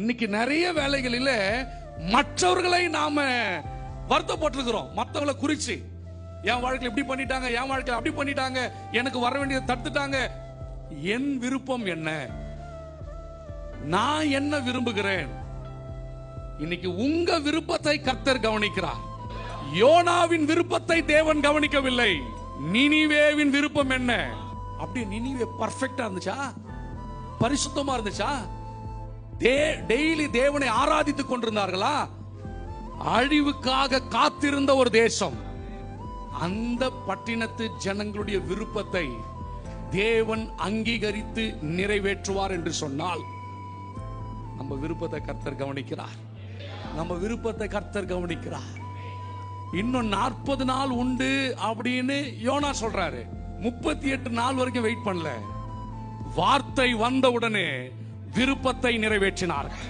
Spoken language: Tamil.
இன்னைக்கு நிறைய வேலைகளில மற்றவர்களை நாம வருத்தப்பட்டிருக்கிறோம். மற்றவங்களை குறிச்சு என் வாழ்க்கையில் இப்படி பண்ணிட்டாங்க, என் வாழ்க்கையில் அப்படி பண்ணிட்டாங்க, எனக்கு வர வேண்டியதை தடுத்துட்டாங்க. என் விருப்பம் என்ன? நான் என்ன விரும்புகிறேன்? இன்னைக்கு உங்க விருப்பத்தை கர்த்தர் கவனிக்கிறார். யோனாவின் விருப்பத்தை தேவன் கவனிக்கவில்லை. நினிவேவின் விருப்பம் என்ன? அப்படி நினிவே பர்ஃபெக்ட்டா இருந்துச்சா? பரிசுத்தமா இருந்துச்சா? டெய்லி தேவனை ஆராதித்துக் கொண்டிருந்தார்களா? அழிவுக்காக காத்திருந்த ஒரு தேசம். அந்த பட்டினத்து ஜனங்களுடைய விருப்பத்தை தேவன் அங்கீகரித்து நிறைவேற்றுவார் என்று சொன்னால், நம்ம விருப்பத்தை கர்த்தர் கவனிக்கிறார். நம்ம விருப்பத்தை கர்த்தர் கவனிக்கிறார். இன்னும் 40 நாள் உண்டு அப்படின்னு யோனா சொல்றாரு. 38 நாள் வரைக்கும் வெயிட் பண்ணல. வார்த்தை வந்த உடனே விருப்பத்தை நிறைவேற்றினார்கள்.